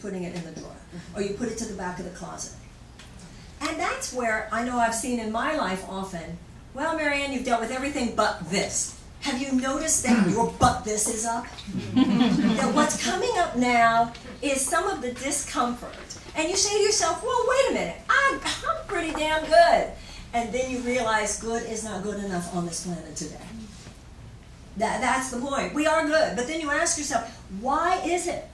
putting it in the drawer, or you put it to the back of the closet. And that's where I know I've seen in my life often, well, Marianne, you've dealt with everything but this. Have you noticed that your but this is up? That what's coming up now is some of the discomfort. And you say to yourself, well, wait a minute, I'm pretty damn good. And then you realize good is not good enough on this planet today. That's the point. We are good. But then you ask yourself, why is it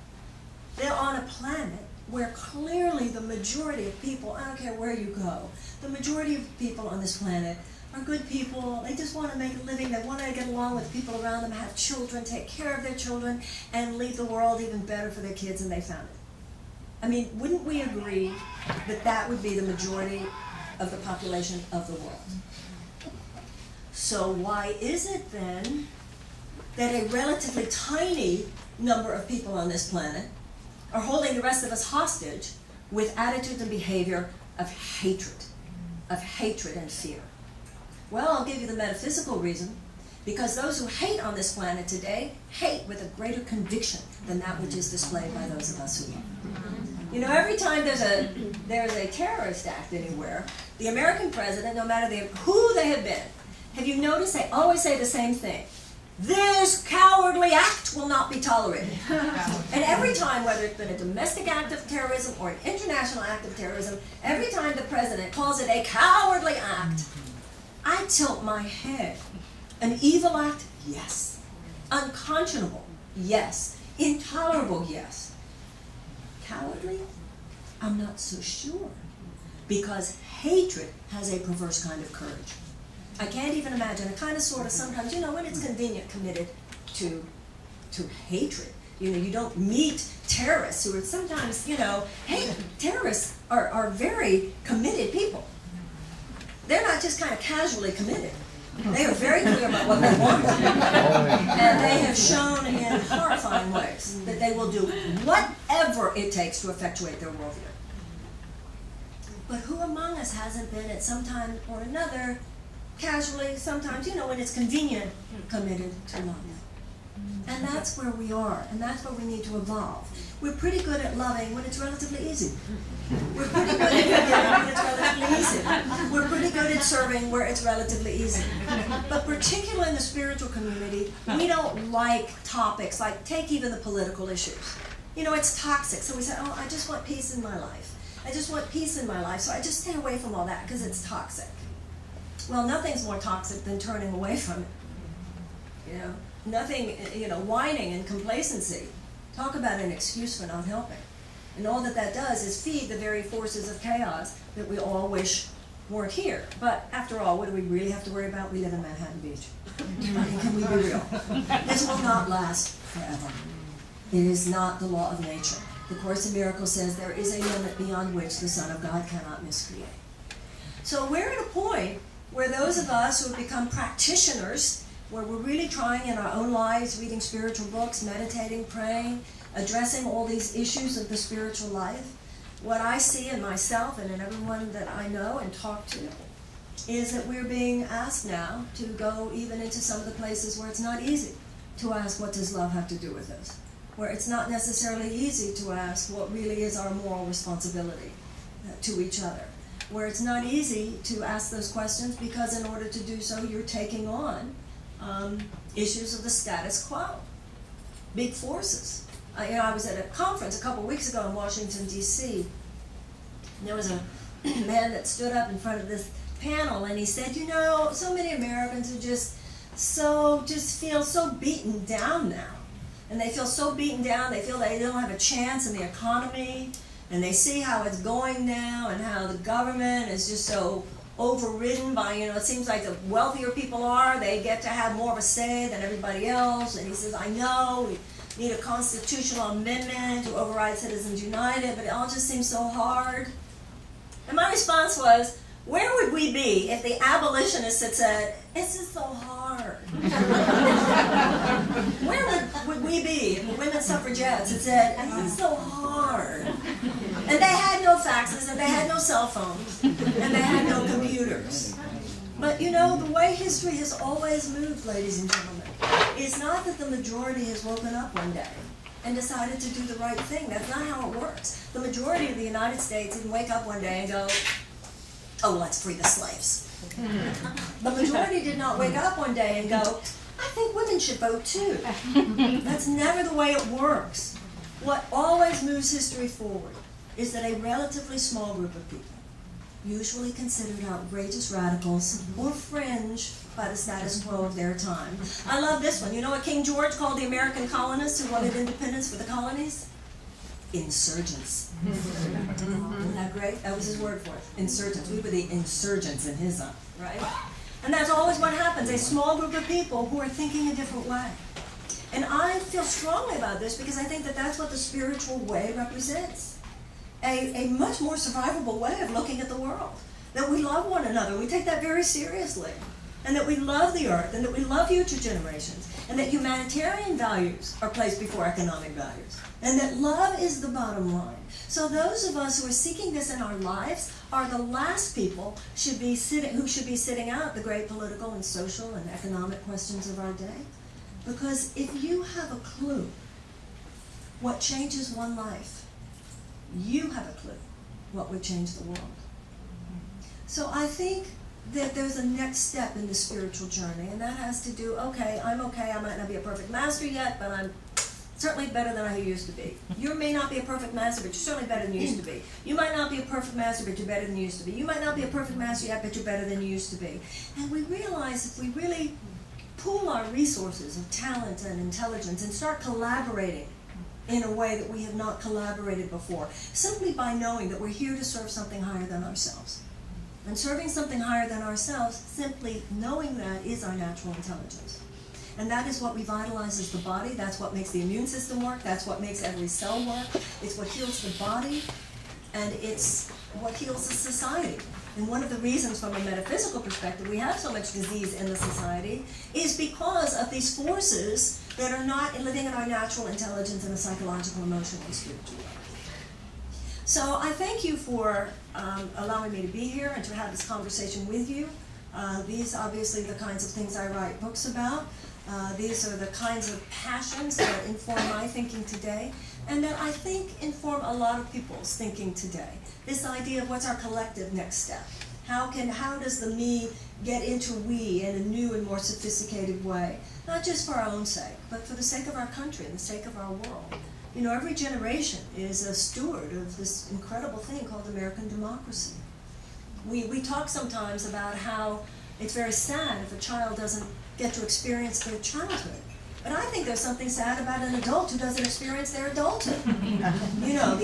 that on a planet where clearly the majority of people, I don't care where you go, the majority of people on this planet are good people, they just want to make a living, they want to get along with people around them, have children, take care of their children, and leave the world even better for their kids than they found it. I mean, wouldn't we agree that that would be the majority of the population of the world? So why is it then that a relatively tiny number of people on this planet are holding the rest of us hostage with attitudes and behavior of hatred and fear? Well, I'll give you the metaphysical reason. Because those who hate on this planet today hate with a greater conviction than that which is displayed by those of us who love. You know, every time there's a terrorist act anywhere, the American president, no matter who they have been, have you noticed they always say the same thing? This cowardly act will not be tolerated. And every time, whether it's been a domestic act of terrorism or an international act of terrorism, every time the president calls it a cowardly act, I tilt my head. An evil act? Yes. Unconscionable? Yes. Intolerable? Yes. Cowardly? I'm not so sure. Because hatred has a perverse kind of courage. I can't even imagine, a kind of sort of sometimes, you know, when it's convenient, committed to hatred. You know, you don't meet terrorists who are sometimes, you know, terrorists are very committed people. They're not just kind of casually committed. They are very clear about what they want. And they have shown in horrifying ways that they will do whatever it takes to effectuate their worldview. But who among us hasn't been at some time or another, casually, sometimes, you know, when it's convenient, committed to love? And that's where we are, and that's where we need to evolve. We're pretty good at loving when it's relatively easy. We're pretty good at forgiving when it's relatively easy. We're pretty good at serving where it's relatively easy. But particularly in the spiritual community, we don't like topics like, take even the political issues. You know, it's toxic, so we say, oh, I just want peace in my life. I just want peace in my life, so I just stay away from all that because it's toxic. Well, nothing's more toxic than turning away from it. You know? Nothing, you know, whining and complacency. Talk about an excuse for not helping. And all that does is feed the very forces of chaos that we all wish weren't here. But after all, what do we really have to worry about? We live in Manhattan Beach. I mean, can we be real? This will not last forever. It is not the law of nature. The Course in Miracles says there is a limit beyond which the Son of God cannot miscreate. So we're at a point where those of us who have become practitioners, where we're really trying in our own lives, reading spiritual books, meditating, praying, addressing all these issues of the spiritual life, what I see in myself and in everyone that I know and talk to is that we're being asked now to go even into some of the places where it's not easy to ask, what does love have to do with this? Where it's not necessarily easy to ask what really is our moral responsibility to each other. Where it's not easy to ask those questions because in order to do so, you're taking on issues of the status quo, big forces. You know, I was at a conference a couple weeks ago in Washington, D.C. And there was a man that stood up in front of this panel, and he said, you know, so many Americans are just feel so beaten down now. And they feel so beaten down, they feel they don't have a chance in the economy, and they see how it's going now and how the government is just so overridden by, you know, it seems like the wealthier people are, they get to have more of a say than everybody else. And he says, I know, we need a constitutional amendment to override Citizens United, but it all just seems so hard. And my response was, where would we be if the abolitionists had said, it's just so hard? Where would we be if the women suffragettes had said, it's just so hard? And they had no faxes, and they had no cell phones, and they had no computers. But you know, the way history has always moved, ladies and gentlemen, is not that the majority has woken up one day and decided to do the right thing. That's not how it works. The majority of the United States didn't wake up one day and go, oh, let's free the slaves. The majority did not wake up one day and go, I think women should vote too. That's never the way it works. What always moves history forward is that a relatively small group of people, usually considered outrageous radicals or fringe by the status quo of their time. I love this one. You know what King George called the American colonists who wanted independence for the colonies? Insurgents. Isn't that great? That was his word for it. Insurgents. We were the insurgents in his eye, right? And that's always what happens. A small group of people who are thinking a different way. And I feel strongly about this because I think that that's what the spiritual way represents. A much more survivable way of looking at the world. That we love one another. We take that very seriously. And that we love the earth, and that we love future generations, and that humanitarian values are placed before economic values, and that love is the bottom line. So those of us who are seeking this in our lives are the last people who should be sitting out the great political and social and economic questions of our day. Because if you have a clue what changes one life, you have a clue what would change the world. So I think that there's a next step in the spiritual journey, and that has to do, okay, I might not be a perfect master yet, but I'm certainly better than I used to be. You may not be a perfect master, but you're certainly better than you used to be. You might not be a perfect master, but you're better than you used to be. You might not be a perfect master yet, but you're better than you used to be. And we realize if we really pool our resources of talent and intelligence and start collaborating in a way that we have not collaborated before, simply by knowing that we're here to serve something higher than ourselves. And serving something higher than ourselves, simply knowing that is our natural intelligence. And that is what revitalizes the body, that's what makes the immune system work, that's what makes every cell work, it's what heals the body, and it's what heals the society. And one of the reasons from a metaphysical perspective we have so much disease in the society is because of these forces that are not living in our natural intelligence in a psychological, emotional, and spiritual way. So I thank you for allowing me to be here and to have this conversation with you. These are obviously the kinds of things I write books about. These are the kinds of passions that inform my thinking today, and that I think inform a lot of people's thinking today. This idea of what's our collective next step. How does the me get into we in a new and more sophisticated way? Not just for our own sake, but for the sake of our country and the sake of our world. You know, every generation is a steward of this incredible thing called American democracy. We talk sometimes about how it's very sad if a child doesn't get to experience their childhood. But I think there's something sad about an adult who doesn't experience their adulthood. You know,